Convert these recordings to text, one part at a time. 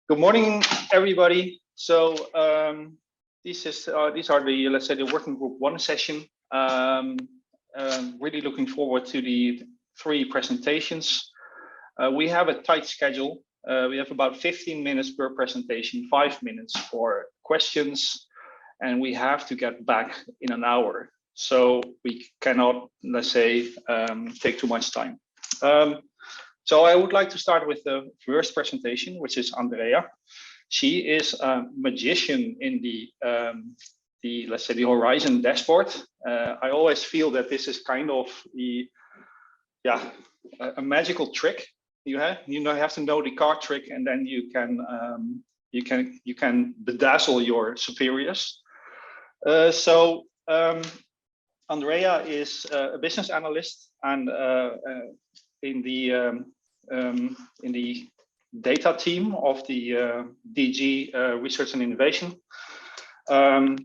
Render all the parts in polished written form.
Good morning, everybody. So these are the, let's say, the working group 1 session. Really looking forward to the 3 presentations. We have a tight schedule. We have about 15 minutes per presentation, 5 minutes for questions, and we have to get back in an hour. So we cannot, let's say, take too much time. So I would like to start with the first presentation, which is Andrea. She is a magician in the let's say the Horizon dashboard. I always feel that this is kind of a magical trick. You have to know the card trick, and then you can bedazzle your superiors. Andrea is a business analyst and in the data team of the DG Research and Innovation.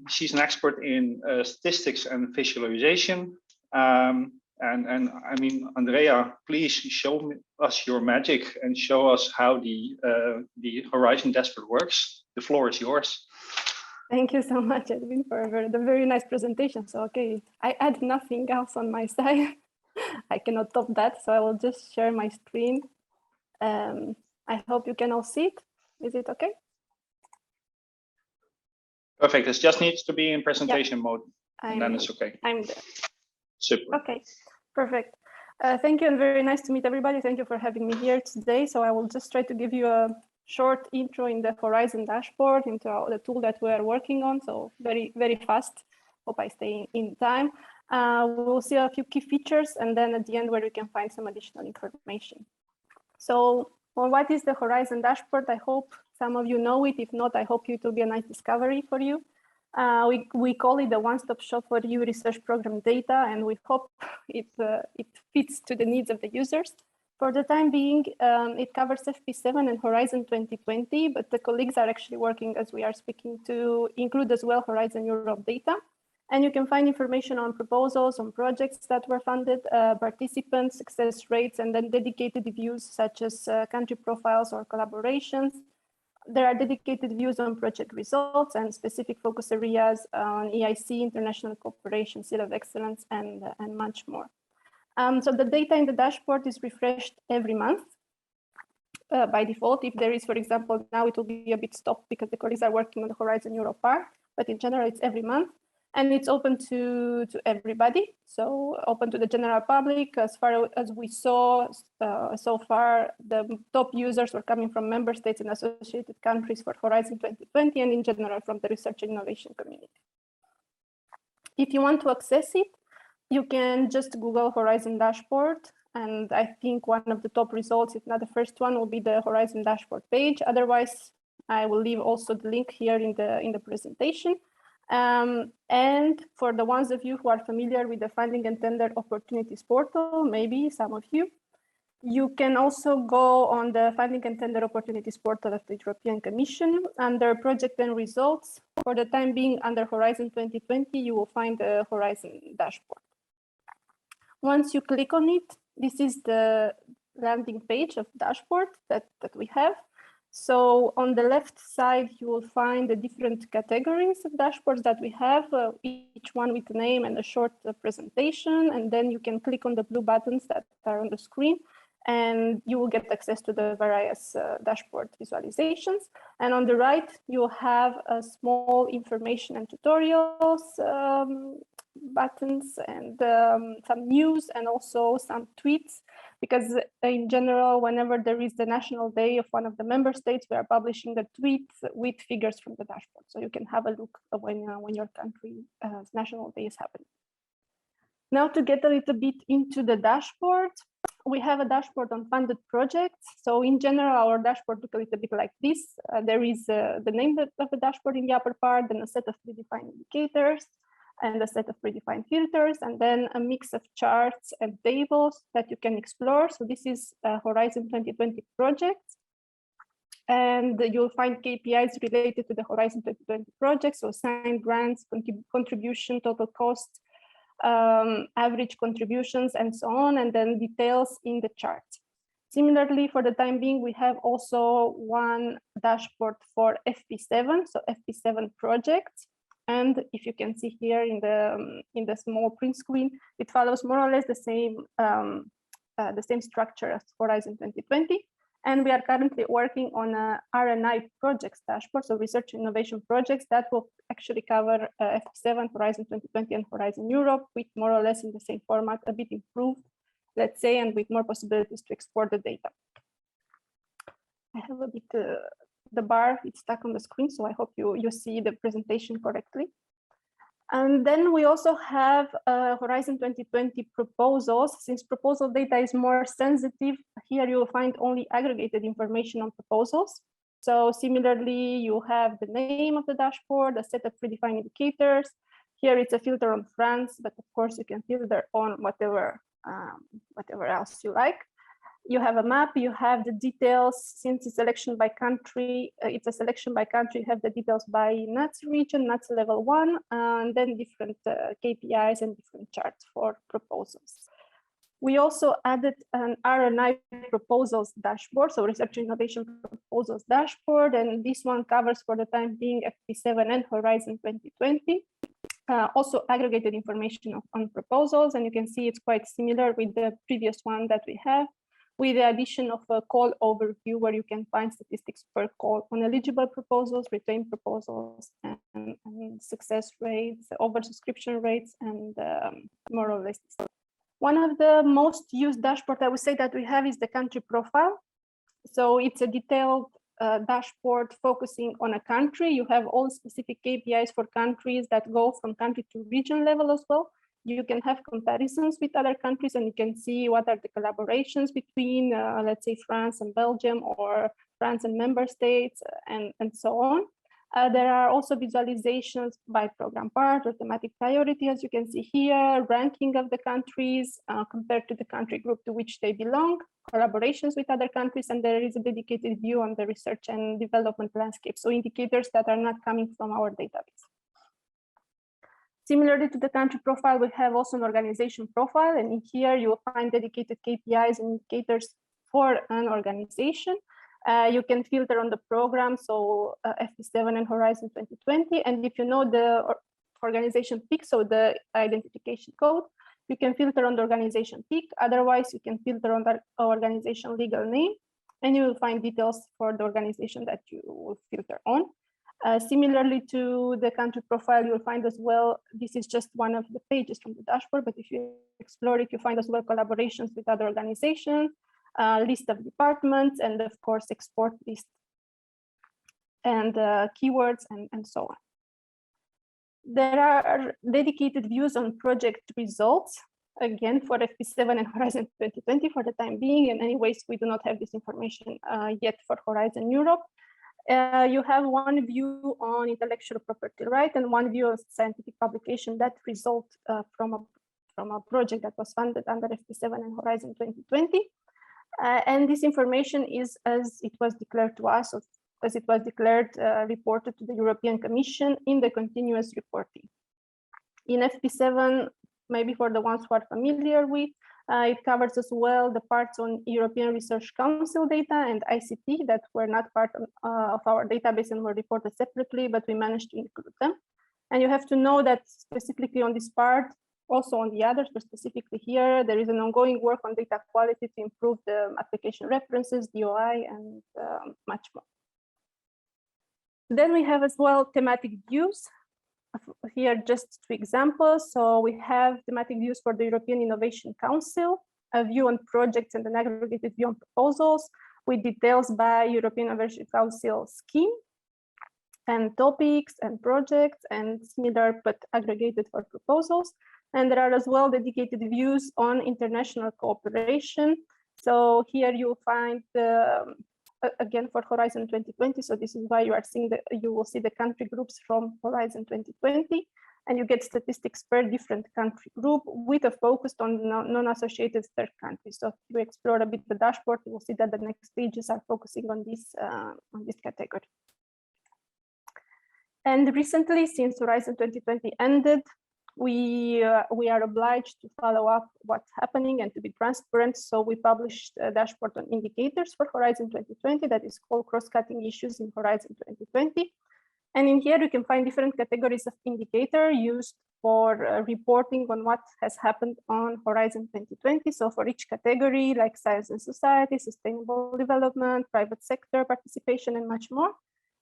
She's an expert in statistics and visualization. And I mean, Andrea, please show us your magic and show us how the Horizon dashboard works. The floor is yours. Thank you so much, Edwin, for the very nice presentation. So, okay, I add nothing else on my side. I cannot top that, so I will just share my screen. I hope you can all see it. Is it okay? Perfect. It just needs to be in presentation mode, and then it's okay. I'm there. Super. Okay, perfect. Thank you, and very nice to meet everybody. Thank you for having me here today. So I will just try to give you a short intro in the Horizon dashboard, into the tool that we are working on. So very, very fast. Hope I stay in time. We will see a few key features, and then at the end where you can find some additional information. So, well, what is the Horizon dashboard? I hope some of you know it. If not, I hope it will be a nice discovery for you. We call it the one-stop shop for EU research program data, and we hope it fits to the needs of the users. For the time being, it covers FP7 and Horizon 2020, but the colleagues are actually working as we are speaking to include as well Horizon Europe data. And you can find information on proposals, on projects that were funded, participants, success rates, and then dedicated views such as country profiles or collaborations. There are dedicated views on project results and specific focus areas on EIC, international cooperation, seal of excellence, and much more. So the data in the dashboard is refreshed every month by default. If there is, for example, now it will be a bit stopped because the colleagues are working on the Horizon Europe part, but in general, it's every month. And it's open to everybody, so open to the general public. As far as we saw so far, the top users were coming from member states and associated countries for Horizon 2020, and in general from the research and innovation community. If you want to access it, you can just Google Horizon dashboard, and I think one of the top results, if not the first one, will be the Horizon dashboard page. Otherwise, I will leave also the link here in the presentation. And for the ones of you who are familiar with the Funding and Tender Opportunities portal, maybe some of you, you can also go on the Funding and Tender Opportunities portal of the European Commission under Project and Results. For the time being, under Horizon 2020, you will find the Horizon dashboard. Once you click on it, this is the landing page of dashboard that we have. So on the left side, you will find the different categories of dashboards that we have, each one with a name and a short presentation. And then you can click on the blue buttons that are on the screen, and you will get access to the various dashboard visualizations. And on the right, you'll have a small information and tutorials buttons, and some news, and also some tweets. Because in general, whenever there is the National Day of one of the member states, we are publishing a tweet with figures from the dashboard. So you can have a look when your country's National Day is happening. Now to get a little bit into the dashboard, we have a dashboard on funded projects. So in general, our dashboard looks a little bit like this. There is the name of the dashboard in the upper part, then a set of predefined indicators, and a set of predefined filters, and then a mix of charts and tables that you can explore. So this is a Horizon 2020 project. And you'll find KPIs related to the Horizon 2020 project. So assigned grants, contribution, total cost, average contributions, and so on, and then details in the chart. Similarly, for the time being, we have also one dashboard for FP7, so FP7 projects. And if you can see here in the small print screen, it follows more or less the same structure as Horizon 2020. And we are currently working on a Rni projects dashboard, so research innovation projects that will actually cover FP7, Horizon 2020, and Horizon Europe, with more or less in the same format, a bit improved, let's say, and with more possibilities to export the data. I have a bit, the bar, it's stuck on the screen, so I hope you see the presentation correctly. And then we also have Horizon 2020 proposals. Since proposal data is more sensitive, here you will find only aggregated information on proposals. So similarly, you have the name of the dashboard, a set of predefined indicators. Here it's a filter on France, but of course you can filter on whatever else you like. You have a map, you have the details. Since it's selection by country, it's a selection by country, you have the details by NUTS region, NUTS level 1, and then different KPIs and different charts for proposals. We also added an Rni Proposals Dashboard, so Research Innovation Proposals Dashboard, and this one covers for the time being FP7 and Horizon 2020. Also aggregated information on proposals, and you can see it's quite similar with the previous one that we have, with the addition of a call overview where you can find statistics per call on eligible proposals, retained proposals, and success rates, oversubscription rates, and more or less. One of the most used dashboard I would say that we have is the country profile. So it's a detailed dashboard focusing on a country. You have all specific KPIs for countries that go from country to region level as well. You can have comparisons with other countries, and you can see what are the collaborations between, let's say, France and Belgium, or France and member states, and so on. There are also visualizations by program part or thematic priority, as you can see here, ranking of the countries compared to the country group to which they belong, collaborations with other countries, and there is a dedicated view on the research and development landscape, so indicators that are not coming from our database. Similarly to the country profile, we have also an organization profile, and in here you will find dedicated KPIs and indicators for an organization. You can filter on the program, so FP7 and Horizon 2020, and if you know the organization peak, so the identification code, you can filter on the organization peak. Otherwise, you can filter on the organization legal name, and you will find details for the organization that you will filter on. Similarly to the country profile, you will find as well, this is just one of the pages from the dashboard, but if you explore it, you find as well collaborations with other organizations, list of departments, and of course, export list, and keywords, and so on. There are dedicated views on project results, again, for FP7 and Horizon 2020 for the time being, and anyways, we do not have this information yet for Horizon Europe. You have one view on intellectual property right and one view of scientific publication that result from a project that was funded under FP7 and Horizon 2020. And this information is as it was declared to us, or as it was declared reported to the European Commission in the continuous reporting. In FP7, maybe for the ones who are familiar with, it covers as well the parts on European Research Council data and ICT that were not part of our database and were reported separately, but we managed to include them. And you have to know that specifically on this part, also on the others, but specifically here, there is an ongoing work on data quality to improve the application references, DOI, and much more. Then we have as well thematic views. Here, just 2 examples. So we have thematic views for the European Innovation Council, a view on projects and an aggregated view on proposals with details by European Innovation Council scheme and topics and projects, and similar but aggregated for proposals. And there are as well dedicated views on international cooperation. So here you'll find the again for Horizon 2020, so this is why you are seeing you will see the country groups from Horizon 2020, and you get statistics per different country group with a focus on non-associated third countries. So if you explore a bit the dashboard, you will see that the next pages are focusing on this category. And recently, since Horizon 2020 ended, we are obliged to follow up what's happening and to be transparent. So we published a dashboard on indicators for Horizon 2020 that is called Cross-Cutting Issues in Horizon 2020. And in here, you can find different categories of indicator used for reporting on what has happened on Horizon 2020. So for each category, like science and society, sustainable development, private sector participation, and much more,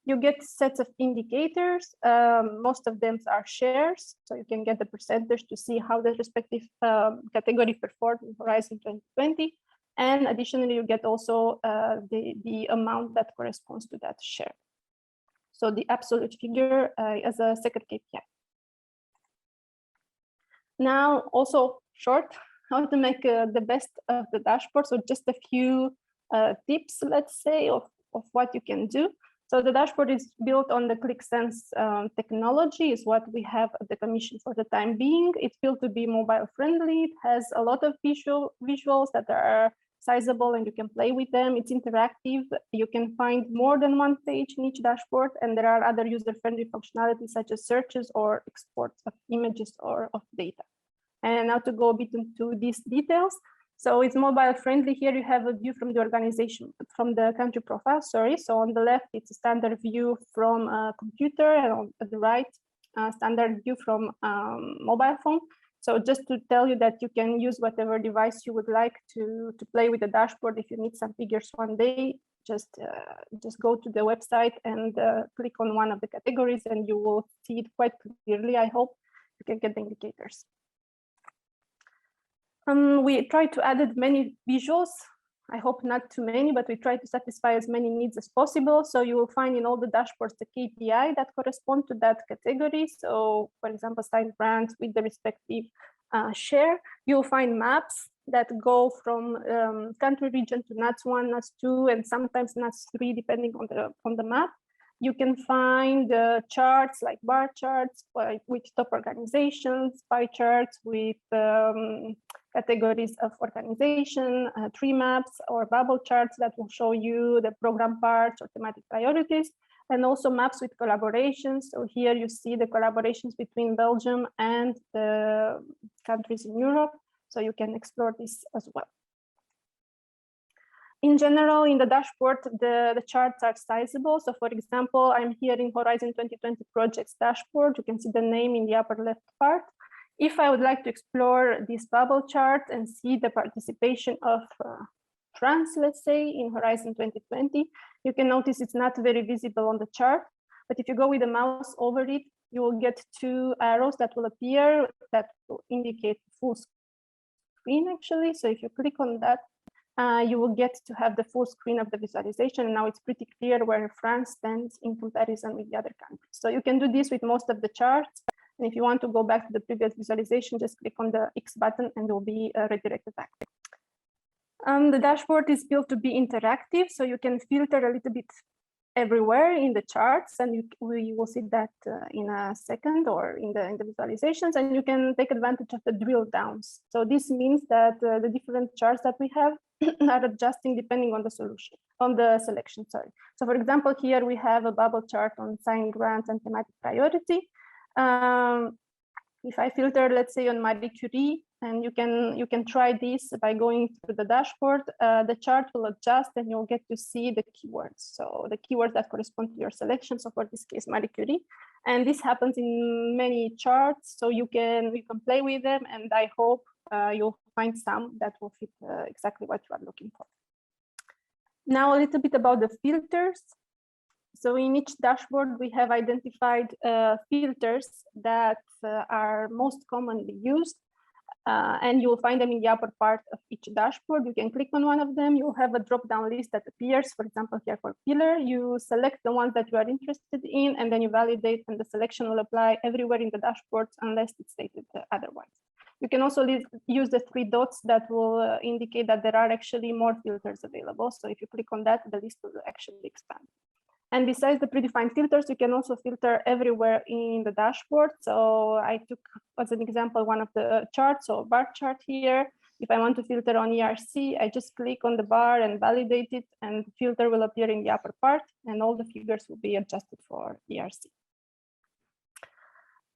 you get sets of indicators. Most of them are shares, so you can get the percentage to see how the respective category performed in Horizon 2020. And additionally, you get also the amount that corresponds to that share. So the absolute figure as a second KPI. Now, also short, how to make the best of the dashboard. So just a few tips, let's say, of what you can do. So the dashboard is built on the ClickSense technology, is what we have at the Commission for the time being. It's built to be mobile friendly. It has a lot of visuals that are sizable and you can play with them. It's interactive. You can find more than one page in each dashboard, and there are other user-friendly functionalities such as searches or exports of images or of data. And now to go a bit into these details. So it's mobile friendly. Here you have a view from the organization, from the country profile, sorry. So on the left, it's a standard view from a computer, and on the right, standard view from mobile phone. So just to tell you that you can use whatever device you would like to play with the dashboard. If you need some figures one day, just go to the website and click on one of the categories and you will see it quite clearly. I hope you can get the indicators. We try to add many visuals. I hope not too many, but we try to satisfy as many needs as possible. So you will find in all the dashboards the KPI that correspond to that category. So for example, signed brands with the respective share. You will find maps that go from country region to NUTS 1, NUTS 2, and sometimes NUTS 3, depending on the map. You can find charts like bar charts with top organizations, pie charts with categories of organization, tree maps or bubble charts that will show you the program parts or thematic priorities, and also maps with collaborations. So here you see the collaborations between Belgium and the countries in Europe. So you can explore this as well. In general, in the dashboard, the charts are sizable. So for example, I'm here in Horizon 2020 projects dashboard. You can see the name in the upper left part. If I would like to explore this bubble chart and see the participation of France, let's say, in Horizon 2020, you can notice it's not very visible on the chart. But if you go with the mouse over it, you will get two arrows that will appear that will indicate full screen, actually. So if you click on that, you will get to have the full screen of the visualization. And now it's pretty clear where France stands in comparison with the other countries. So you can do this with most of the charts. And if you want to go back to the previous visualization, just click on the X button and you'll be redirected back. The dashboard is built to be interactive, so you can filter a little bit everywhere in the charts, and we will see that in a second, or in the visualizations, and you can take advantage of the drill downs. So this means that the different charts that we have are adjusting depending on the selection. Sorry. So for example, here we have a bubble chart on signed grants and thematic priority. If I filter, let's say, on Marie Curie, and you can try this by going through the dashboard, the chart will adjust and you'll get to see the keywords. So the keywords that correspond to your selection. So for this case, Marie Curie, and this happens in many charts. So you can play with them, and I hope you'll find some that will fit exactly what you are looking for. Now a little bit about the filters. So in each dashboard, we have identified filters that are most commonly used, and you will find them in the upper part of each dashboard. You can click on one of them. You'll have a drop-down list that appears, for example, here for pillar. You select the ones that you are interested in, and then you validate, and the selection will apply everywhere in the dashboards unless it's stated otherwise. You can also use the three dots that will indicate that there are actually more filters available. So if you click on that, the list will actually expand. And besides the predefined filters, you can also filter everywhere in the dashboard. So I took as an example one of the charts, so bar chart here. If I want to filter on ERC, I just click on the bar and validate it, and the filter will appear in the upper part, and all the figures will be adjusted for ERC.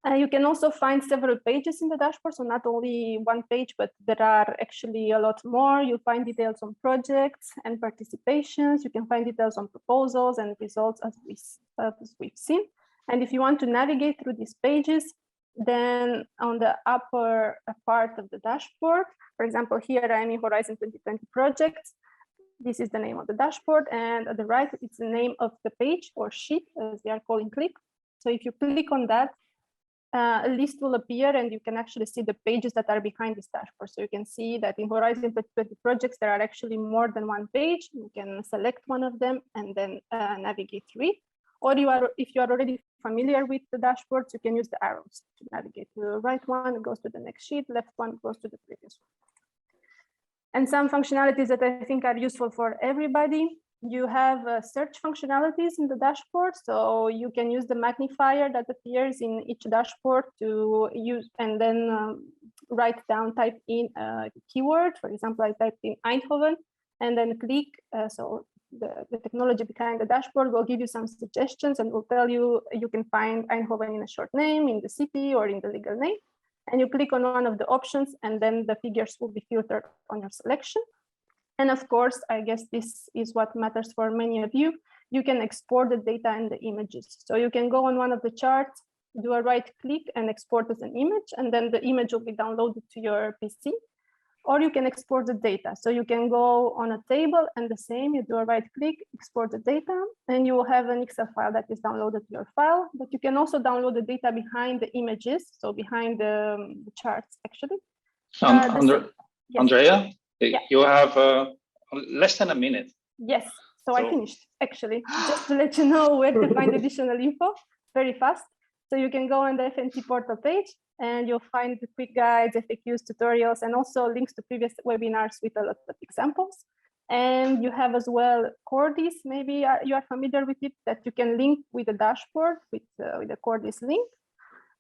You can also find several pages in the dashboard, so not only one page, but there are actually a lot more. You'll find details on projects and participations. You can find details on proposals and results as we've seen. And if you want to navigate through these pages, then on the upper part of the dashboard, for example, here I'm in Horizon 2020 projects. This is the name of the dashboard, and at the right, it's the name of the page or sheet, as they are calling click. So if you click on that, a list will appear and you can actually see the pages that are behind this dashboard. So you can see that in Horizon 2020 projects, there are actually more than one page. You can select one of them and then navigate through it. Or if you are already familiar with the dashboards, you can use the arrows to navigate. The right one goes to the next sheet, left one goes to the previous one. And some functionalities that I think are useful for everybody. You have search functionalities in the dashboard, so you can use the magnifier that appears in each dashboard to use and then type in a keyword. For example, I typed in Eindhoven and then click. So the technology behind the dashboard will give you some suggestions and will tell you you can find Eindhoven in a short name, in the city, or in the legal name. And you click on one of the options, and then the figures will be filtered on your selection. And of course, I guess this is what matters for many of you. You can export the data and the images. So you can go on one of the charts, do a right click and export as an image, and then the image will be downloaded to your PC. Or you can export the data. So you can go on a table and the same, you do a right click, export the data, and you will have an Excel file that is downloaded to your file. But you can also download the data behind the images, so behind the charts, actually. Andrea, yeah. You have less than a minute. Yes, so I finished, actually. Just to let you know where to find additional info very fast. So you can go on the FNT portal page and you'll find the quick guides, FAQs, tutorials, and also links to previous webinars with a lot of examples. And you have as well Cordis, maybe you are familiar with it, that you can link with the dashboard with the Cordis link.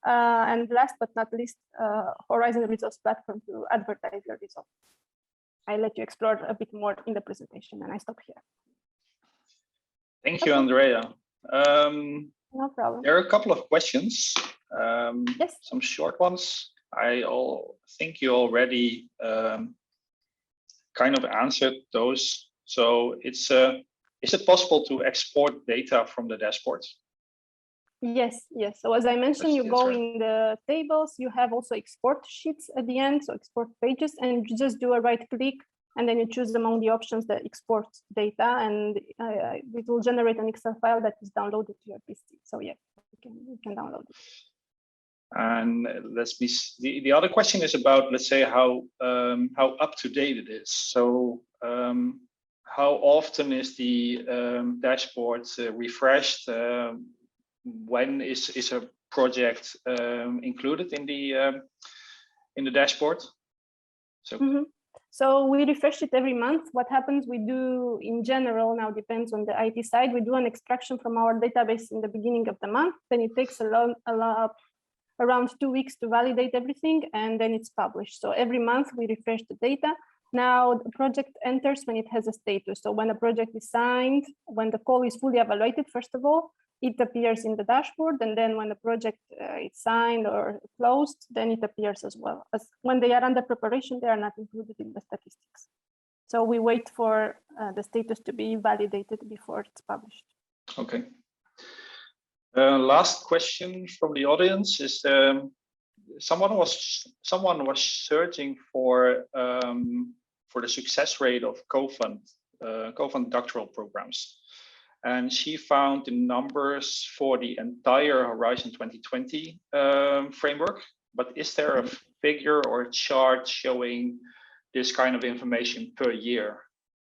And last but not least, Horizon Results Platform to advertise your results. I let you explore a bit more in the presentation and I stop here. Thank you, Andrea. No problem. There are a couple of questions, yes. Some short ones. I think you already kind of answered those. So is it possible to export data from the dashboards? Yes, yes. So as I mentioned, you go in the tables, you have also export sheets at the end, so export pages, and you just do a right click, and then you choose among the options the export data, and it will generate an Excel file that is downloaded to your PC. So yeah, you can download it. And the other question is about, let's say, how up to date it is. So how often is the dashboard refreshed? When is a project included in the dashboard? So. So we refresh it every month. What happens, we do in general, now depends on the IT side, we do an extraction from our database in the beginning of the month. Then it takes around 2 weeks to validate everything, and then it's published. So every month we refresh the data. Now the project enters when it has a status. So when a project is signed, when the call is fully evaluated, first of all, it appears in the dashboard, and then when the project is signed or closed, then it appears as well. As when they are under preparation, they are not included in the statistics. So we wait for the status to be validated before it's published. Okay. Last question from the audience is: someone was searching for the success rate of co-fund doctoral programs. And she found the numbers for the entire Horizon 2020 framework. But is there a figure or a chart showing this kind of information per year?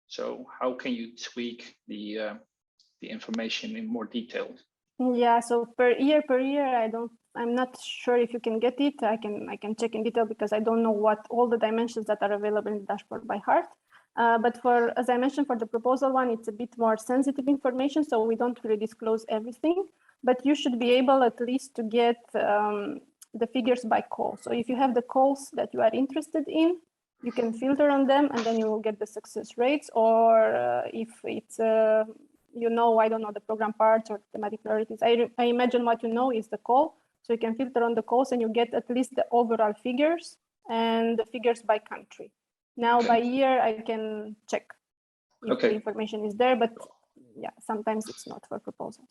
So how can you tweak the information in more detail? Yeah, so per year, I'm not sure if you can get it. I can check in detail because I don't know what all the dimensions that are available in the dashboard by heart. But as I mentioned, for the proposal one, it's a bit more sensitive information, so we don't really disclose everything. But you should be able at least to get the figures by call. So if you have the calls that you are interested in, you can filter on them, and then you will get the success rates. Or if it's, I don't know, the program parts or thematic priorities. I imagine what you know is the call. So you can filter on the calls and you get at least the overall figures and the figures by country. Now by year, I can check if the information is there, but yeah, sometimes it's not for proposals.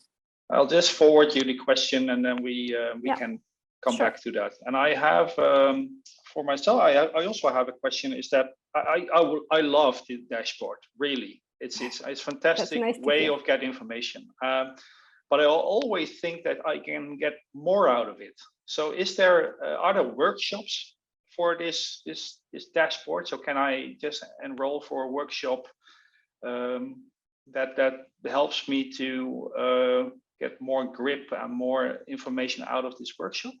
I'll just forward you the question and then we can come back to that. And I have, for myself, I also have a question, is that I love the dashboard, really. It's a fantastic way of getting information. But I always think that I can get more out of it. So is there, are there workshops for this dashboard? So can I just enroll for a workshop that helps me to get more grip and more information out of this workshop?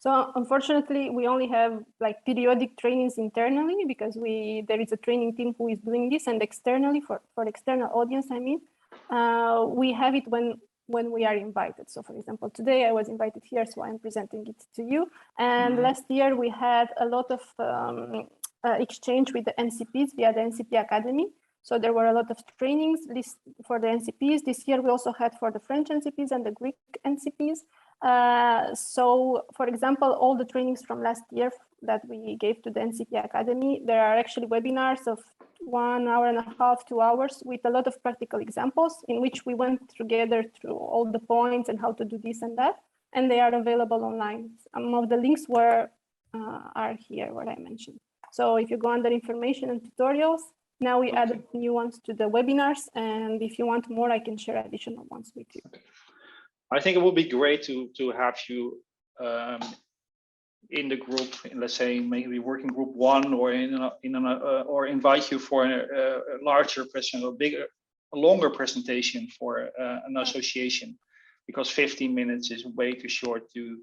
So unfortunately, we only have like periodic trainings internally because there is a training team who is doing this, and externally for the external audience, I mean, we have it when we are invited. So for example, today I was invited here, so I'm presenting it to you. And last year we had a lot of exchange with the NCPs via the NCP Academy. So there were a lot of trainings for the NCPs. This year we also had for the French NCPs and the Greek NCPs. So for example, all the trainings from last year that we gave to the NCP Academy, there are actually webinars of 1.5 hours, 2 hours with a lot of practical examples in which we went together through all the points and how to do this and that, and they are available online. Some of the links are here, what I mentioned. So if you go under information and tutorials, now we added new ones to the webinars, and if you want more, I can share additional ones with you. I think it would be great to have you in the group, let's say maybe working group 1, or or invite you for a larger presentation, a longer presentation for an association, because 15 minutes is way too short to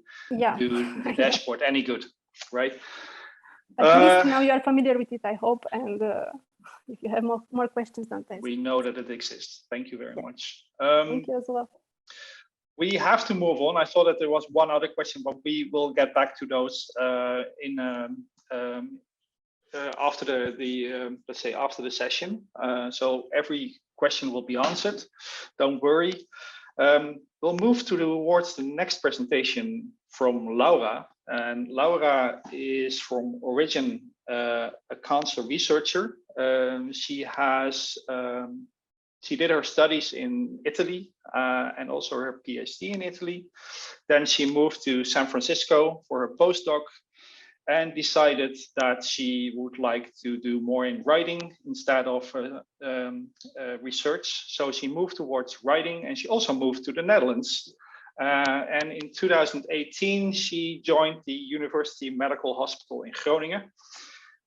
do the dashboard any good, right? At least now you are familiar with it, I hope, and if you have more questions, don't hesitate. We know that it exists. Thank you very much. Thank you as well. We have to move on. I thought that there was one other question, but we will get back to those after let's say after the session. So every question will be answered. Don't worry. We'll move towards the next presentation from Laura. And Laura is from origin a cancer researcher. She did her studies in Italy and also her PhD in Italy. Then she moved to San Francisco for her postdoc and decided that she would like to do more in writing instead of research. So she moved towards writing, and she also moved to the Netherlands. And in 2018, she joined the University Medical Hospital in Groningen,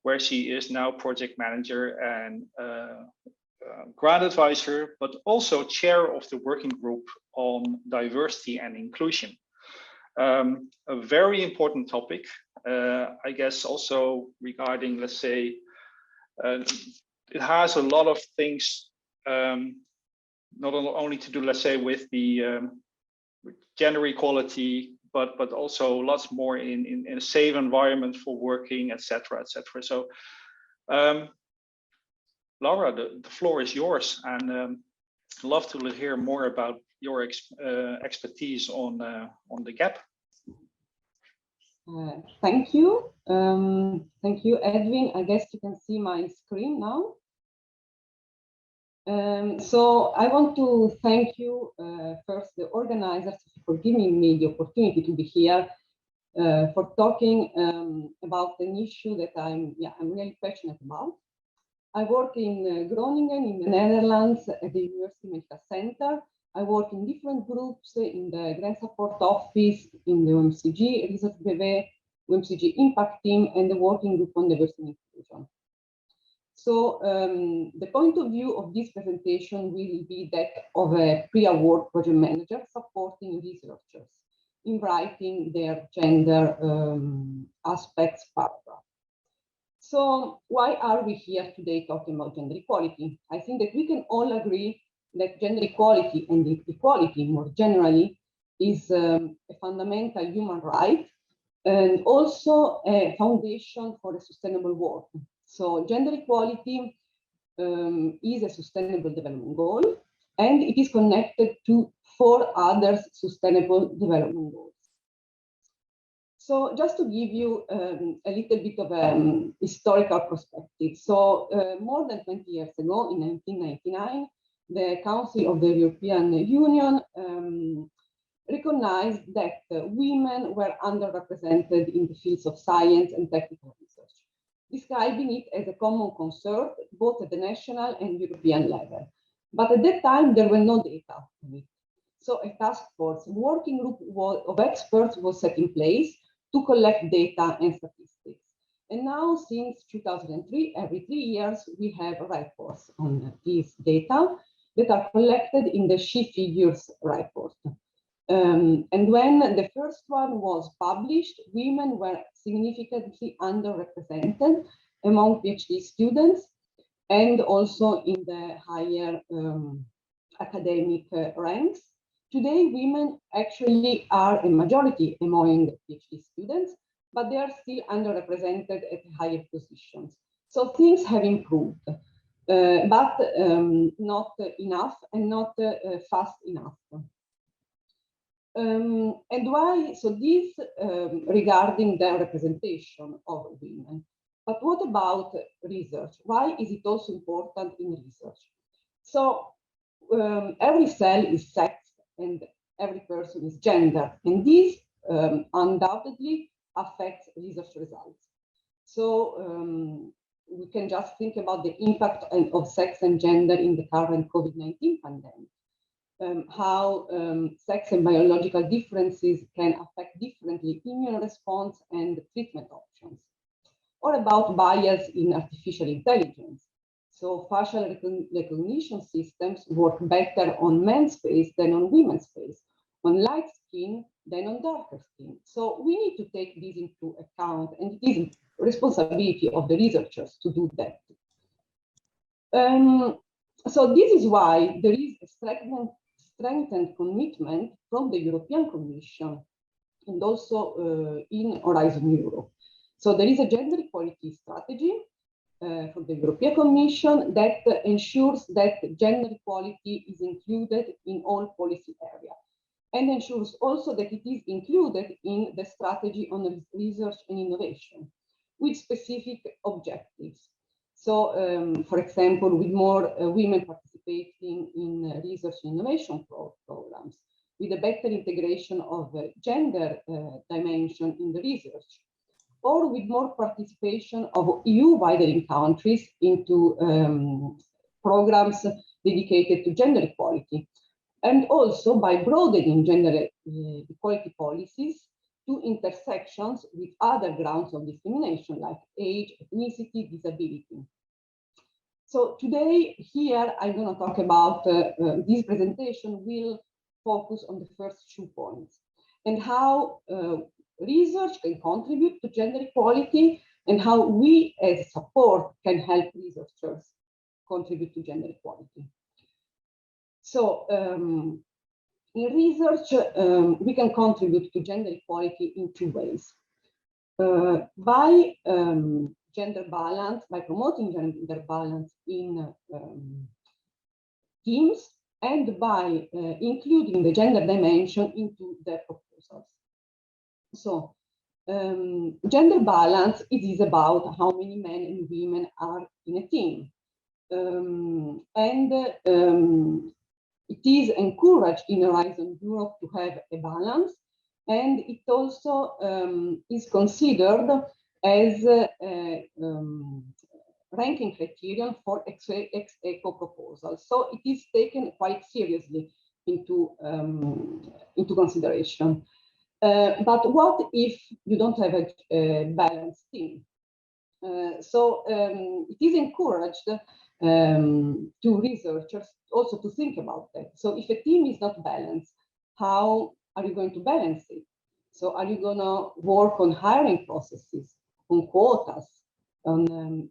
where she is now project manager and grant advisor, but also chair of the working group on diversity and inclusion. A very important topic, I guess, also regarding, let's say, it has a lot of things, not only to do, let's say, with the gender equality, but also lots more in a safe environment for working, etc., etc. So, Laura, the floor is yours, and I'd love to hear more about your expertise on the gap. Thank you. Thank you, Edwin. I guess you can see my screen now. So I want to thank you first, the organizers, for giving me the opportunity to be here for talking about an issue that I'm really passionate about. I work in Groningen in the Netherlands at the University Medical Center. I work in different groups in the Grant Support Office, in the OMCG, Research BV, OMCG Impact Team, and the Working Group on Diversity and Inclusion. So the point of view of this presentation will be that of a pre-award project manager supporting researchers in writing their gender aspects paragraph. So why are we here today talking about gender equality? I think that we can all agree that gender equality and equality more generally is a fundamental human right and also a foundation for a sustainable world. So gender equality is a sustainable development goal, and it is connected to 4 other sustainable development goals. So just to give you a little bit of a historical perspective. So more than 20 years ago, in 1999, the Council of the European Union recognized that women were underrepresented in the fields of science and technical research, describing it as a common concern both at the national and European level. But at that time, there were no data on it. So a task force working group of experts was set in place to collect data and statistics. And now, since 2003, every 3 years, we have reports on these data that are collected in the She Figures report. And when the first one was published, women were significantly underrepresented among PhD students and also in the higher academic ranks. Today, women actually are a majority among PhD students, but they are still underrepresented at higher positions. So things have improved, but not enough and not fast enough. And why? So this regarding the representation of women. But what about research? Why is it also important in research? So every cell is sex and every person is gender, and this undoubtedly affects research results. So we can just think about the impact of sex and gender in the current COVID-19 pandemic. How sex and biological differences can affect differently immune response and treatment options. Or about bias in artificial intelligence. So facial recognition systems work better on men's face than on women's face, on light skin than on darker skin. So we need to take this into account, and it is responsibility of the researchers to do that. So this is why there is a strengthened commitment from the European Commission and also in Horizon Europe. So there is a gender equality strategy from the European Commission that ensures that gender equality is included in all policy areas and ensures also that it is included in the strategy on research and innovation with specific objectives. So, for example, with more women participating in research and innovation programs, with a better integration of gender dimension in the research, or with more participation of EU wider countries into programs dedicated to gender equality, and also by broadening gender equality policies to intersections with other grounds of discrimination like age, ethnicity, disability. So today here I'm going to talk about this presentation will focus on the first 2 points and how research can contribute to gender equality and how we as support can help researchers contribute to gender equality. So in research, we can contribute to gender equality in 2 ways. By gender balance, by promoting gender balance in teams, and by including the gender dimension into the proposals. So gender balance, it is about how many men and women are in a team. It is encouraged in Horizon Europe to have a balance, and it also is considered as a ranking criterion for ex-equo proposals. So it is taken quite seriously into consideration. But what if you don't have a balanced team? So it is encouraged to researchers also to think about that. So if a team is not balanced, how are you going to balance it? So are you going to work on hiring processes, on quotas, on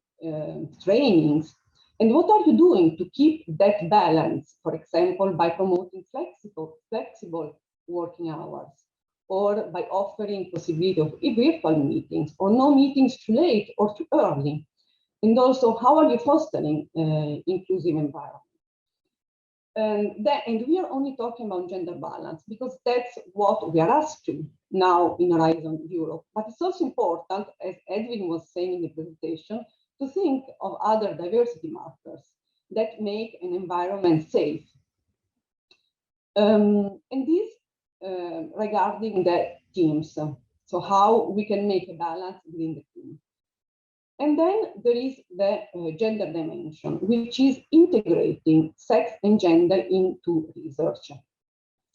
trainings? And what are you doing to keep that balance, for example, by promoting flexible working hours, or by offering possibility of virtual meetings, or no meetings too late or too early? And also, how are you fostering inclusive environment? And we are only talking about gender balance because that's what we are asked to now in Horizon Europe. But it's also important, as Edwin was saying in the presentation, to think of other diversity markers that make an environment safe. And this regarding the teams, so how we can make a balance within the team. And then there is the gender dimension, which is integrating sex and gender into research.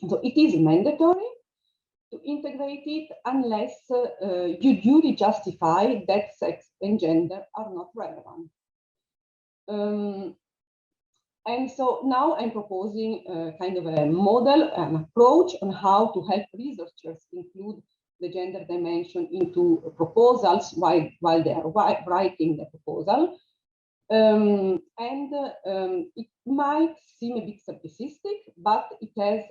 So it is mandatory to integrate it unless you duly justify that sex and gender are not relevant. And so now I'm proposing kind of a model, an approach on how to help researchers include the gender dimension into proposals while they are writing the proposal. It might seem a bit simplistic, but it has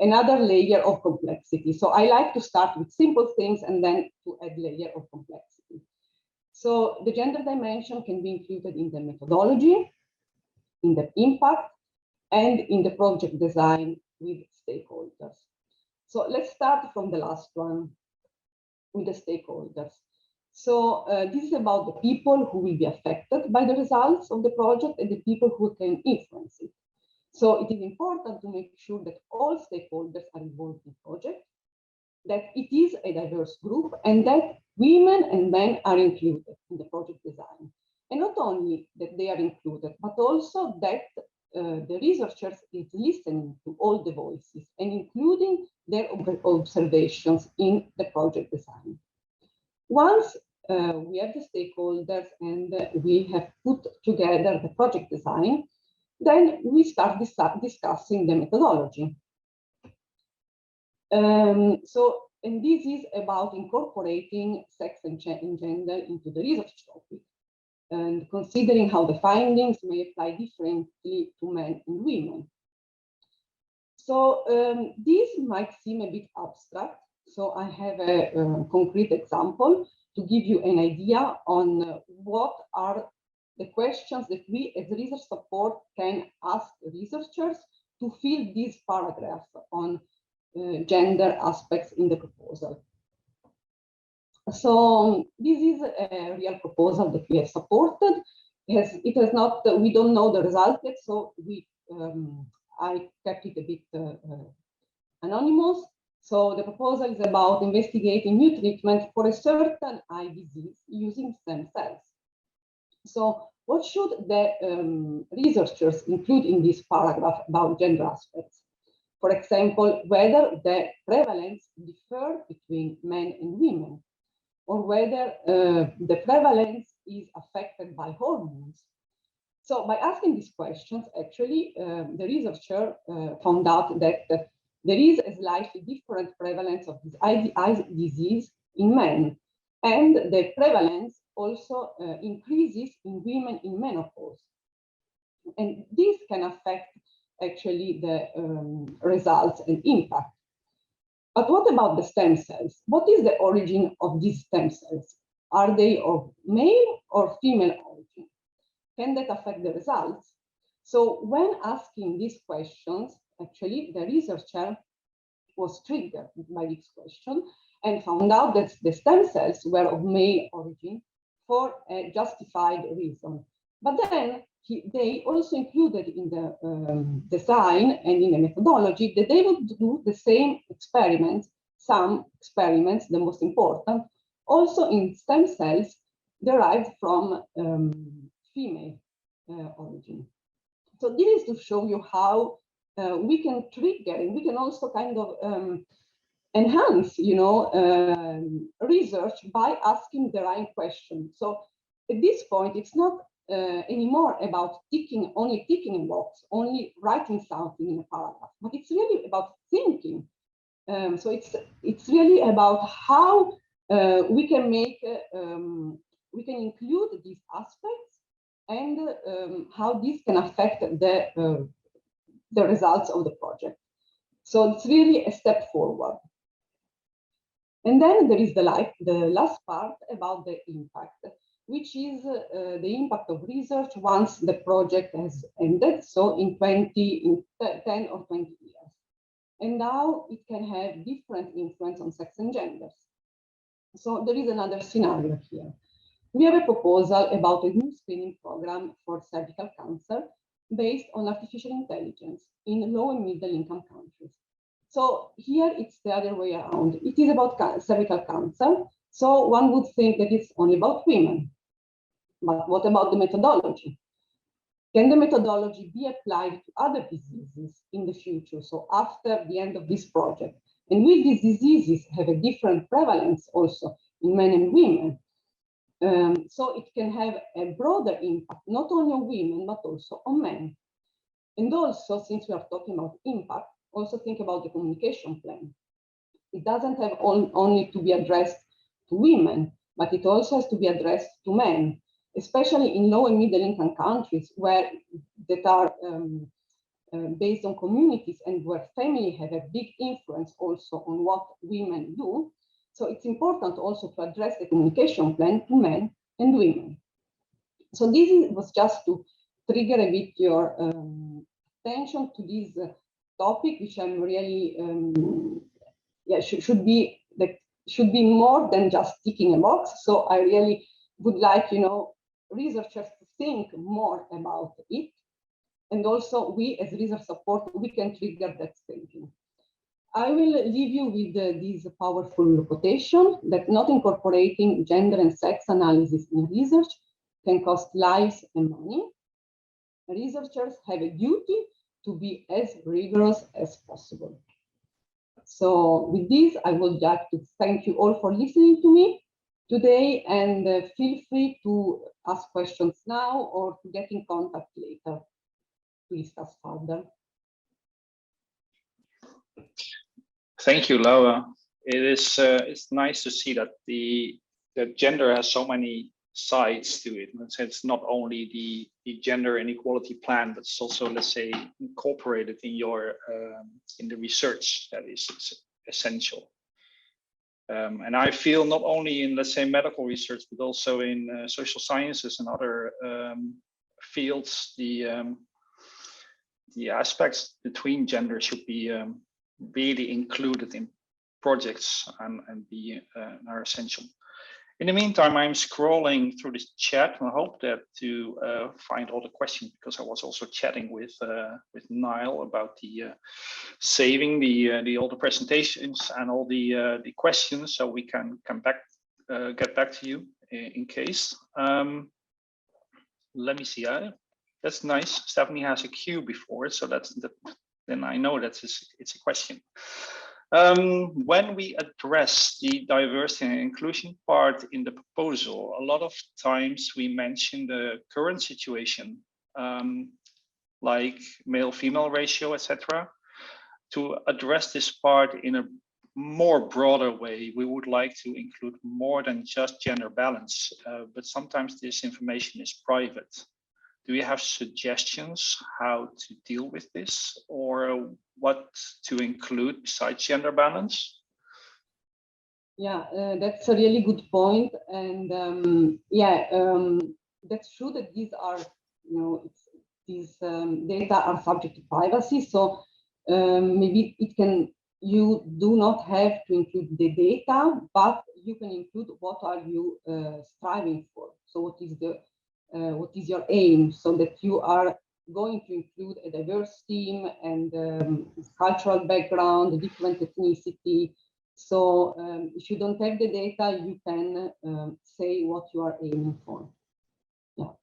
another layer of complexity. So I like to start with simple things and then to add layer of complexity. So the gender dimension can be included in the methodology, in the impact, and in the project design with stakeholders. So let's start from the last one, with the stakeholders. So this is about the people who will be affected by the results of the project and the people who can influence it. So it is important to make sure that all stakeholders are involved in the project, that it is a diverse group, and that women and men are included in the project design. And not only that they are included, but also that the researchers is listening to all the voices and including their observations in the project design. Once we have the stakeholders and we have put together the project design, then we start discussing the methodology. And this is about incorporating sex and gender into the research topic, and considering how the findings may apply differently to men and women. So this might seem a bit abstract. So I have a concrete example to give you an idea on what are the questions that we as research support can ask researchers to fill this paragraph on gender aspects in the proposal. So this is a real proposal that we have supported. It has not, we don't know the result yet, so I kept it a bit anonymous. So the proposal is about investigating new treatment for a certain eye disease using stem cells. So what should the researchers include in this paragraph about gender aspects? For example, whether the prevalence differs between men and women, or whether the prevalence is affected by hormones. So by asking these questions, actually, the researcher found out that there is a slightly different prevalence of this eye disease in men, and the prevalence also increases in women in menopause. And this can affect actually the results and impact. But what about the stem cells? What is the origin of these stem cells? Are they of male or female origin? Can that affect the results? So when asking these questions, actually the researcher was triggered by this question and found out that the stem cells were of male origin for a justified reason. But then they also included in the design and in the methodology that they would do the same experiments, some experiments, the most important, also in stem cells derived from female origin. So this is to show you how we can trigger, and we can also kind of enhance, research by asking the right question. So at this point, it's not anymore about only ticking a box, only writing something in a paragraph, but it's really about thinking. So it's really about how we can make, we can include these aspects, and how this can affect the results of the project. So it's really a step forward. And then there is the last part about the impact, which is the impact of research once the project has ended, so in 10 or 20 years. And now it can have different influence on sex and genders. So there is another scenario here. We have a proposal about a new screening program for cervical cancer based on artificial intelligence in low and middle income countries. So here it's the other way around. It is about cervical cancer. So one would think that it's only about women. But what about the methodology? Can the methodology be applied to other diseases in the future? So after the end of this project, and will these diseases have a different prevalence also in men and women? So it can have a broader impact, not only on women, but also on men. And also, since we are talking about impact, also think about the communication plan. It doesn't have only to be addressed to women, but it also has to be addressed to men, especially in low and middle income countries that are based on communities and where family have a big influence also on what women do. So it's important also to address the communication plan to men and women. So this was just to trigger a bit your attention to this topic, which I'm really, should be more than just ticking a box. So I really would like, researchers to think more about it. And also we as research support, we can trigger that thinking. I will leave you with this powerful quotation that not incorporating gender and sex analysis in research can cost lives and money. Researchers have a duty to be as rigorous as possible. So with this, I would like to thank you all for listening to me today, and feel free to ask questions now or to get in contact later to discuss further. Thank you, Laura. It is it's nice to see that that gender has so many sides to it. It's not only the gender inequality plan, but it's also, let's say, incorporated in your in the research that is essential. And I feel not only in, let's say, medical research, but also in social sciences and other fields, the aspects between gender should be really included in projects and are essential. In the meantime, I'm scrolling through this chat and I hope that to find all the questions, because I was also chatting with Niall about the saving all the presentations and all the questions, so we can get back to you in case. Let me see. That's nice. Stephanie has a Q before it, so then I know that it's a question. When we address the diversity and inclusion part in the proposal, a lot of times we mention the current situation, like male-female ratio, etc. To address this part in a more broader way, we would like to include more than just gender balance, but sometimes this information is private. Do you have suggestions how to deal with this, or what to include besides gender balance? Yeah, that's a really good point. And that's true that these are, these data are subject to privacy. So maybe you do not have to include the data, but you can include what are you striving for. So what is your aim, so that you are going to include a diverse team and cultural background, different ethnicity. So if you don't have the data, you can say what you are aiming for. Yeah.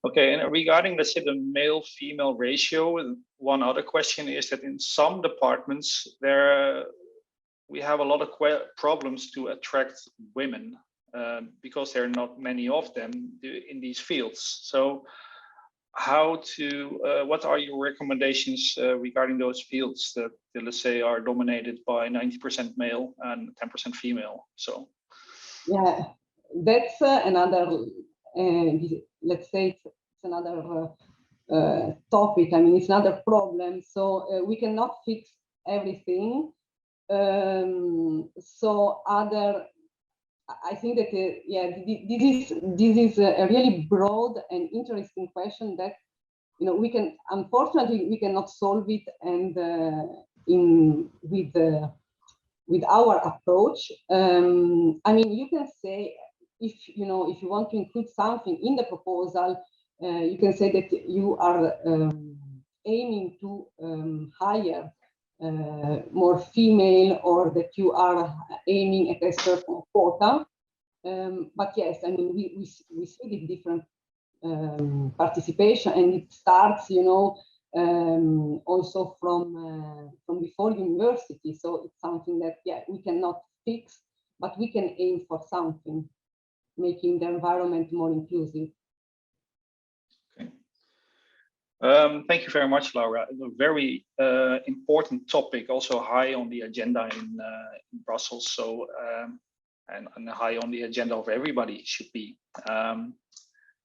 Okay, and regarding, let's say, the male-female ratio, one other question is that in some departments we have a lot of problems to attract women. Because there are not many of them in these fields. So what are your recommendations regarding those fields that, let's say, are dominated by 90% male and 10% female? So yeah, that's another, let's say it's another topic. I mean, it's another problem. So we cannot fix everything. So I think that yeah, this is a really broad and interesting question that, you know, we can, unfortunately we cannot solve it, and with our approach. I mean, you can say, if you know, if you want to include something in the proposal, you can say that you are aiming to hire more female, or that you are aiming at a certain quota. But yes, I mean, we see the different participation, and it starts, you know, also from before university. So it's something that, yeah, we cannot fix, but we can aim for something, making the environment more inclusive. Okay. Thank you very much, Laura. A very important topic, also high on the agenda in Brussels. So and high on the agenda of everybody should be.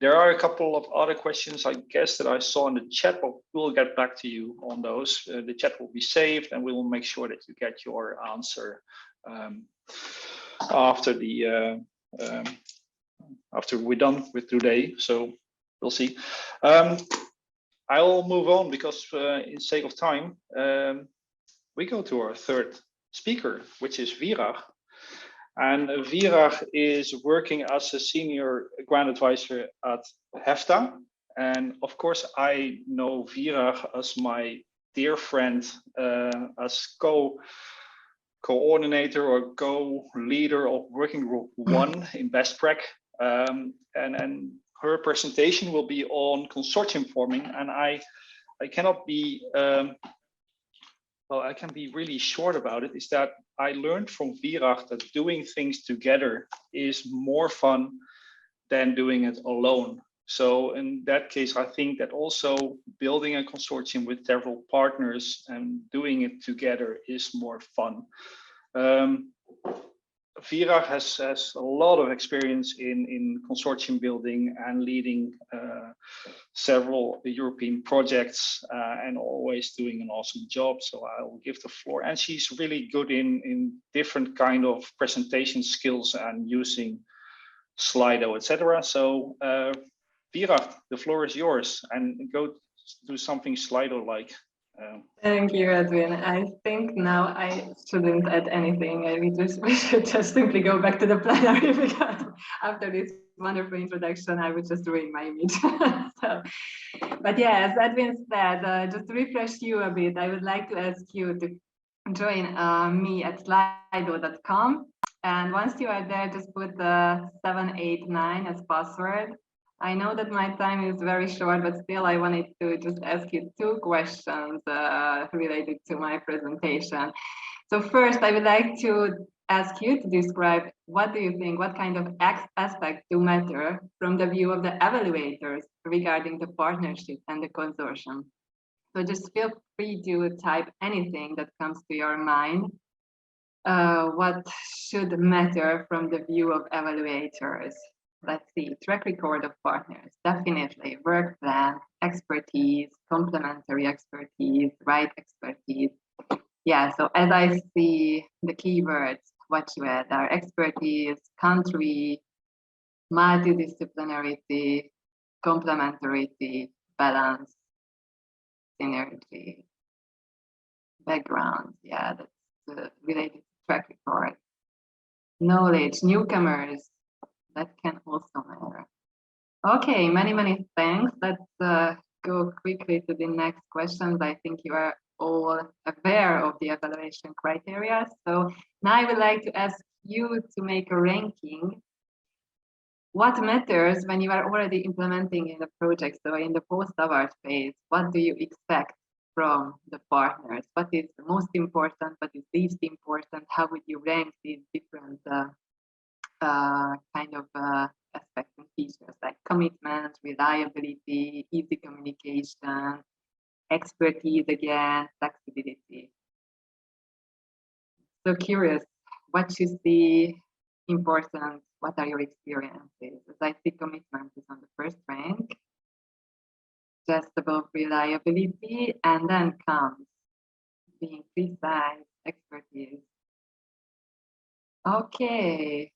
There are a couple of other questions, I guess, that I saw in the chat, but we'll get back to you on those. The chat will be saved, and we will make sure that you get your answer after we're done with today. So we'll see. I'll move on because, in sake of time, we go to our third speaker, which is Virag. And Virag is working as a senior grant advisor at HEFTA. And of course, I know Virag as my dear friend, as coordinator or co-leader of Working Group 1 in BESTPRAC. And her presentation will be on consortium forming. And I cannot be, well, I can be really short about it, is that I learned from Virag that doing things together is more fun than doing it alone. So in that case, I think that also building a consortium with several partners and doing it together is more fun. Virag has a lot of experience in consortium building and leading several European projects, and always doing an awesome job. So I will give the floor. And she's really good in different kind of presentation skills and using Slido, etc. So Virag, the floor is yours, and go do something Slido-like. Thank you, Edwin. I think now I shouldn't add anything. We should just simply go back to the plenary, because after this wonderful introduction, I would just ruin my image. So, but yeah, as Edwin said, just to refresh you a bit, I would like to ask you to join me at slido.com. And once you are there, just put the 789 as password. I know that my time is very short, but still I wanted to just ask you two questions related to my presentation. So first, I would like to ask you to describe, what do you think, what kind of aspects do matter from the view of the evaluators regarding the partnership and the consortium? So just feel free to type anything that comes to your mind. What should matter from the view of evaluators? Let's see, track record of partners, definitely, work plan, expertise, complementary expertise, right expertise. Yeah, so as I see the keywords, what you add are expertise, country, multidisciplinarity, complementarity, balance, synergy, background. Yeah, that's related to track record. Knowledge, newcomers, that can also matter. Okay, many thanks. Let's go quickly to the next questions. I think you are all aware of the evaluation criteria. So now I would like to ask you to make a ranking. What matters when you are already implementing in the project? So in the post-award phase, what do you expect from the partners? What is the most important? What is least important? How would you rank these different kind of aspects and features, like commitment, reliability, easy communication, expertise again, flexibility? So curious, what you see important, what are your experiences? As I see, commitment is on the first rank, just above reliability, and then comes being precise, expertise. Okay.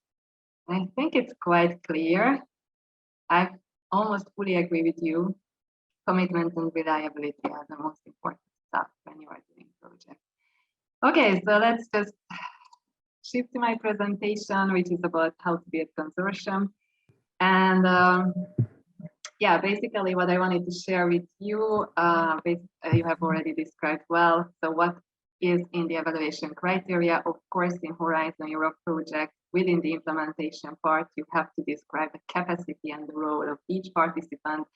I think it's quite clear. I almost fully agree with you. Commitment and reliability are the most important stuff when you are doing projects. Okay, so let's just shift to my presentation, which is about how to be a consortium. And yeah, basically what I wanted to share with you, you have already described well. So what is in the evaluation criteria? Of course, in Horizon Europe project, within the implementation part, you have to describe the capacity and the role of each participant,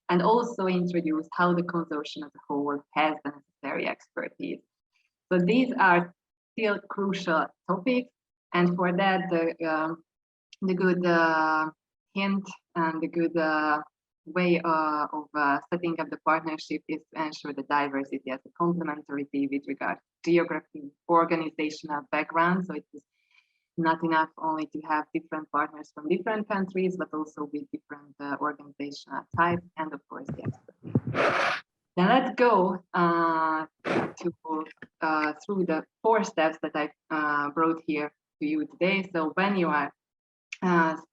and also introduce how the consortium as a whole has the necessary expertise. So these are still crucial topics, and for that, the good hint and the good way of setting up the partnership is to ensure the diversity as a complementarity with regard to geography, organizational background. So it is not enough only to have different partners from different countries, but also with different organizational type, and of course the expertise. Now let's go through the 4 steps that I brought here to you today. So when you are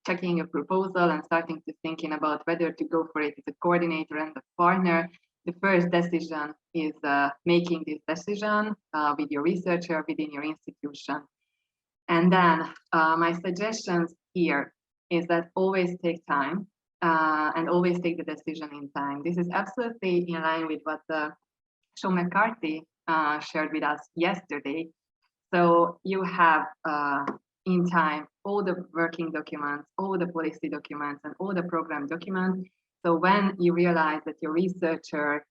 checking a proposal and starting to thinking about whether to go for it as a coordinator and a partner, the first decision is making this decision with your researcher within your institution. And then my suggestions here is that always take time and always take the decision in time. This is absolutely in line with what Sean McCarthy shared with us yesterday. So you have in time all the working documents, all the policy documents, and all the program documents. So when you realize that your researcher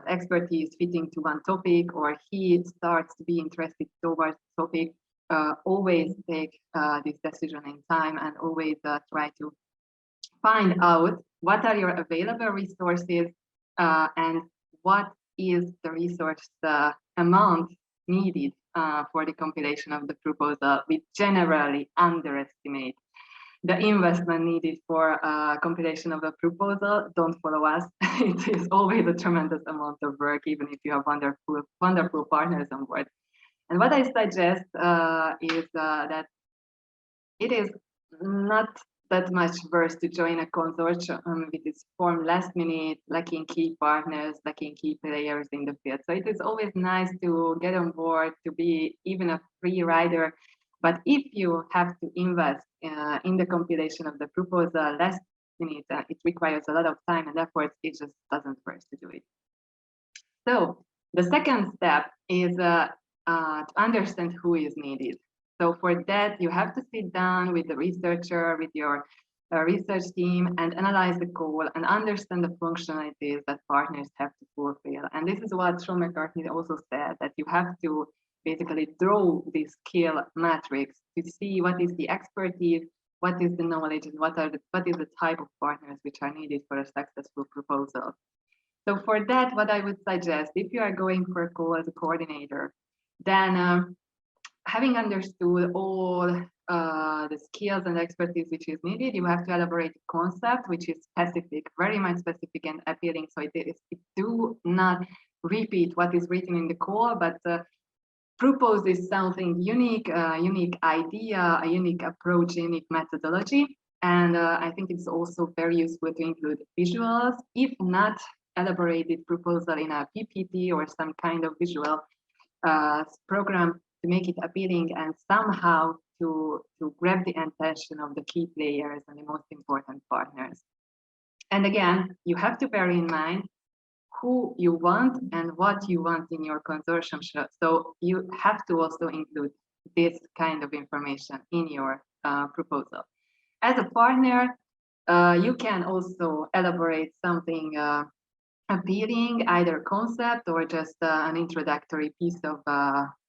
expertise fitting to one topic, or he starts to be interested towards topic, always take this decision in time, and always try to find out what are your available resources and what is the resource amount needed for the compilation of the proposal. We generally underestimate the investment needed for compilation of a proposal. Don't follow us. It is always a tremendous amount of work, even if you have wonderful partners on board. And what I suggest is that it is not that much worse to join a consortium with its form last minute, lacking key partners, lacking key players in the field. So it is always nice to get on board, to be even a free rider. But if you have to invest in the compilation of the proposal last minute, it requires a lot of time and effort. It just doesn't work to do it. So the second step is to understand who is needed. So for that, you have to sit down with the researcher, with your research team, and analyze the goal and understand the functionalities that partners have to fulfill. And this is what Sean McCarthy also said, that you have to basically draw this skill matrix to see what is the expertise, what is the knowledge, and what is the type of partners which are needed for a successful proposal. So for that, what I would suggest, if you are going for a call as a coordinator, then having understood all the skills and expertise which is needed, you have to elaborate a concept which is specific, very much specific and appealing. So it do not repeat what is written in the call, but proposes something unique, unique idea, a unique approach, a unique methodology. And I think it's also very useful to include visuals, if not elaborated proposal in a PPT or some kind of visual program, to make it appealing and somehow to grab the attention of the key players and the most important partners. And again, you have to bear in mind who you want and what you want in your consortium. So you have to also include this kind of information in your proposal. As a partner, you can also elaborate something appealing, either concept or just an introductory piece of